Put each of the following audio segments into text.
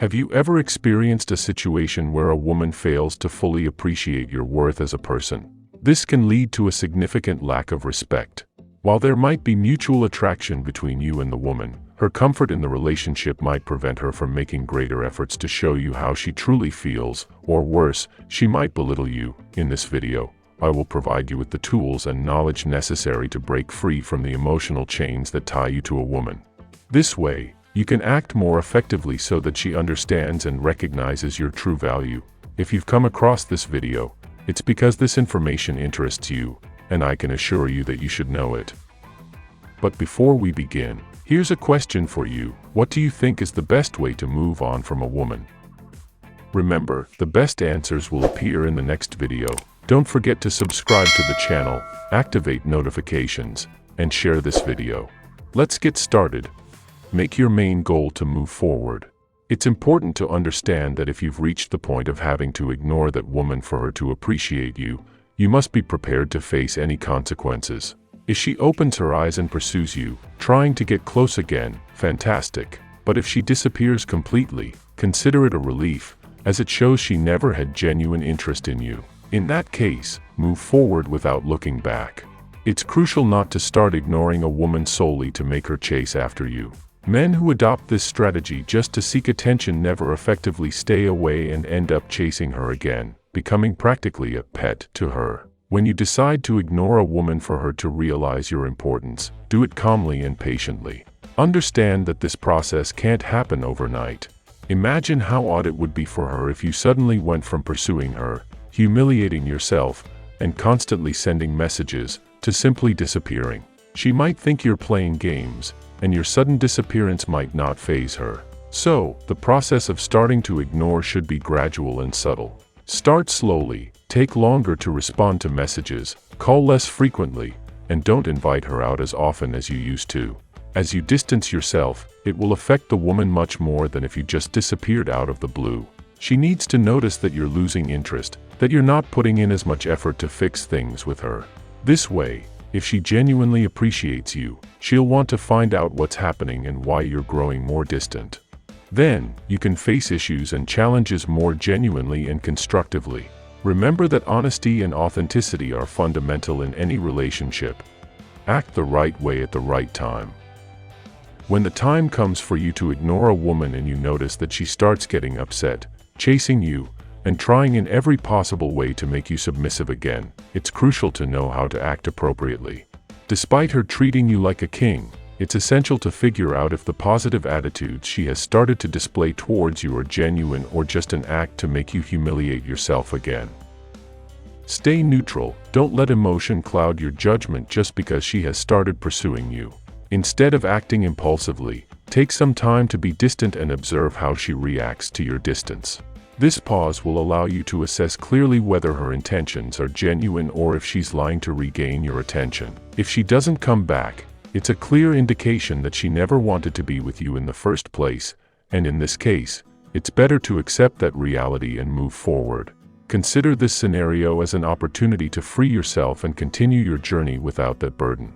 Have you ever experienced a situation where a woman fails to fully appreciate your worth as a person? This can lead to a significant lack of respect. While there might be mutual attraction between you and the woman, her comfort in the relationship might prevent her from making greater efforts to show you how she truly feels, or worse, she might belittle you. In this video, I will provide you with the tools and knowledge necessary to break free from the emotional chains that tie you to a woman. This way, you can act more effectively so that she understands and recognizes your true value. If you've come across this video, it's because this information interests you, and I can assure you that you should know it. But before we begin, here's a question for you. What do you think is the best way to move on from a woman? Remember, the best answers will appear in the next video. Don't forget to subscribe to the channel, activate notifications, and share this video. Let's get started. Make your main goal to move forward. It's important to understand that if you've reached the point of having to ignore that woman for her to appreciate you, you must be prepared to face any consequences. If she opens her eyes and pursues you, trying to get close again, fantastic. But if she disappears completely, consider it a relief, as it shows she never had genuine interest in you. In that case, move forward without looking back. It's crucial not to start ignoring a woman solely to make her chase after you. Men who adopt this strategy just to seek attention never effectively stay away and end up chasing her again, becoming practically a pet to her. When you decide to ignore a woman for her to realize your importance, do it calmly and patiently. Understand that this process can't happen overnight. Imagine how odd it would be for her if you suddenly went from pursuing her, humiliating yourself, and constantly sending messages, to simply disappearing. She might think you're playing games, and your sudden disappearance might not faze her. So, the process of starting to ignore should be gradual and subtle. Start slowly, take longer to respond to messages, call less frequently, and don't invite her out as often as you used to. As you distance yourself, it will affect the woman much more than if you just disappeared out of the blue. She needs to notice that you're losing interest, that you're not putting in as much effort to fix things with her. This way, if she genuinely appreciates you, she'll want to find out what's happening and why you're growing more distant. Then, you can face issues and challenges more genuinely and constructively. Remember that honesty and authenticity are fundamental in any relationship. Act the right way at the right time. When the time comes for you to ignore a woman and you notice that she starts getting upset, chasing you, and trying in every possible way to make you submissive again, it's crucial to know how to act appropriately. Despite her treating you like a king, it's essential to figure out if the positive attitudes she has started to display towards you are genuine or just an act to make you humiliate yourself again. Stay neutral. Don't let emotion cloud your judgment just because she has started pursuing you. Instead of acting impulsively, take some time to be distant and observe how she reacts to your distance. This pause will allow you to assess clearly whether her intentions are genuine or if she's lying to regain your attention. If she doesn't come back, it's a clear indication that she never wanted to be with you in the first place, and in this case, it's better to accept that reality and move forward. Consider this scenario as an opportunity to free yourself and continue your journey without that burden.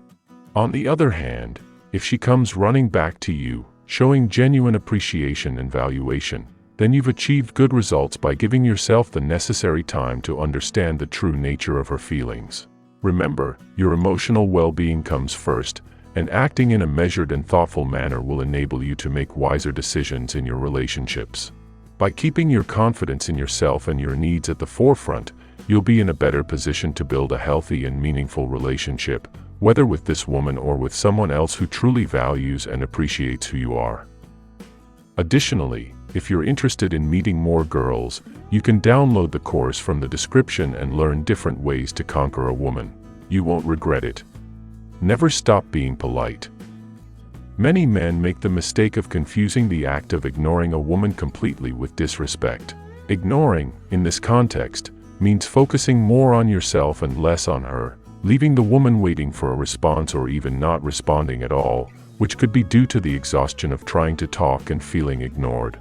On the other hand, if she comes running back to you, showing genuine appreciation and valuation, then you've achieved good results by giving yourself the necessary time to understand the true nature of her feelings. Remember, your emotional well-being comes first, and acting in a measured and thoughtful manner will enable you to make wiser decisions in your relationships. By keeping your confidence in yourself and your needs at the forefront, you'll be in a better position to build a healthy and meaningful relationship, whether with this woman or with someone else who truly values and appreciates who you are. Additionally, if you're interested in meeting more girls, you can download the course from the description and learn different ways to conquer a woman. You won't regret it. Never stop being polite. Many men make the mistake of confusing the act of ignoring a woman completely with disrespect. Ignoring, in this context, means focusing more on yourself and less on her, leaving the woman waiting for a response or even not responding at all, which could be due to the exhaustion of trying to talk and feeling ignored.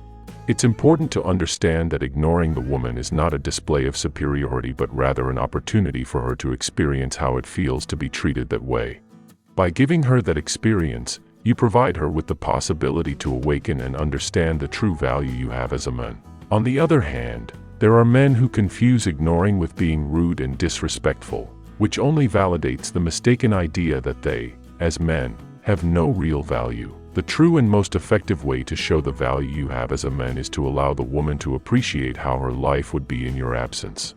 It's important to understand that ignoring the woman is not a display of superiority but rather an opportunity for her to experience how it feels to be treated that way. By giving her that experience, You provide her with the possibility to awaken and understand the true value you have as a man. On the other hand, there are men who confuse ignoring with being rude and disrespectful, which only validates the mistaken idea that they, as men, have no real value. The true and most effective way to show the value you have as a man is to allow the woman to appreciate how her life would be in your absence.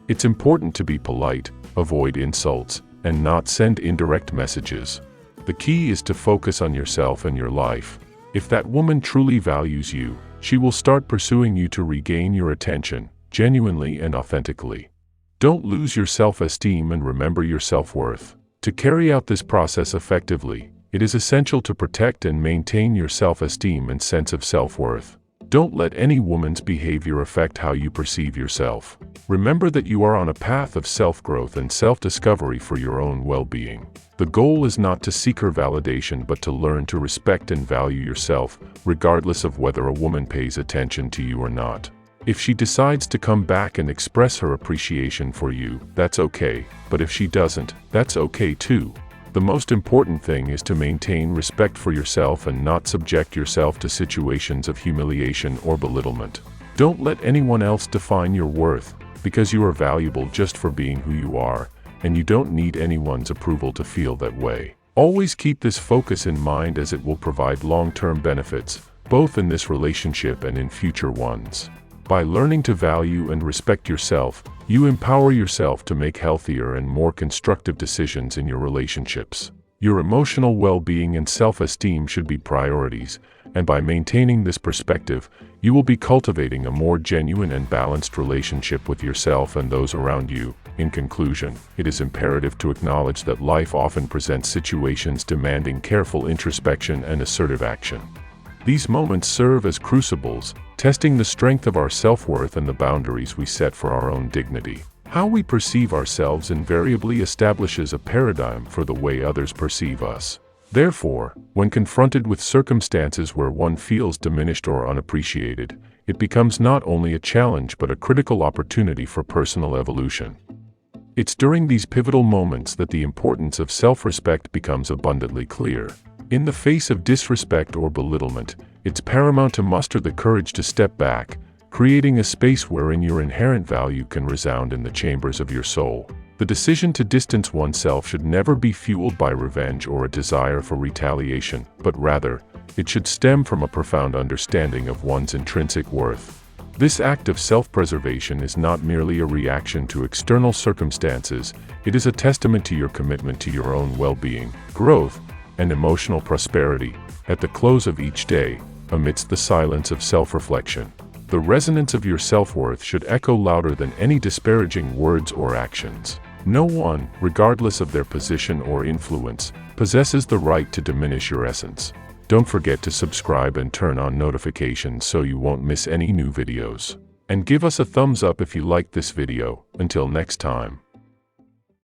It's important to be polite, avoid insults, and not send indirect messages. The key is to focus on yourself and your life. If that woman truly values you, she will start pursuing you to regain your attention, genuinely and authentically. Don't lose your self-esteem and remember your self-worth. To carry out this process effectively, it is essential to protect and maintain your self-esteem and sense of self-worth. Don't let any woman's behavior affect how you perceive yourself. Remember that you are on a path of self-growth and self-discovery for your own well-being. The goal is not to seek her validation but to learn to respect and value yourself, regardless of whether a woman pays attention to you or not. If she decides to come back and express her appreciation for you, that's okay, but if she doesn't, that's okay too. The most important thing is to maintain respect for yourself and not subject yourself to situations of humiliation or belittlement. Don't let anyone else define your worth, because you are valuable just for being who you are, and you don't need anyone's approval to feel that way. Always keep this focus in mind as it will provide long-term benefits, both in this relationship and in future ones. By learning to value and respect yourself, you empower yourself to make healthier and more constructive decisions in your relationships. Your emotional well-being and self-esteem should be priorities, and by maintaining this perspective, you will be cultivating a more genuine and balanced relationship with yourself and those around you. In conclusion, it is imperative to acknowledge that life often presents situations demanding careful introspection and assertive action. These moments serve as crucibles, testing the strength of our self-worth and the boundaries we set for our own dignity. How we perceive ourselves invariably establishes a paradigm for the way others perceive us. Therefore, when confronted with circumstances where one feels diminished or unappreciated, it becomes not only a challenge but a critical opportunity for personal evolution. It's during these pivotal moments that the importance of self-respect becomes abundantly clear. In the face of disrespect or belittlement, it's paramount to muster the courage to step back, creating a space wherein your inherent value can resound in the chambers of your soul. The decision to distance oneself should never be fueled by revenge or a desire for retaliation, but rather, it should stem from a profound understanding of one's intrinsic worth. This act of self-preservation is not merely a reaction to external circumstances, it is a testament to your commitment to your own well-being, growth, and emotional prosperity. At the close of each day, amidst the silence of self-reflection, the resonance of your self-worth should echo louder than any disparaging words or actions. No one, regardless of their position or influence, possesses the right to diminish your essence. Don't forget to subscribe and turn on notifications so you won't miss any new videos. And give us a thumbs up if you liked this video. Until next time.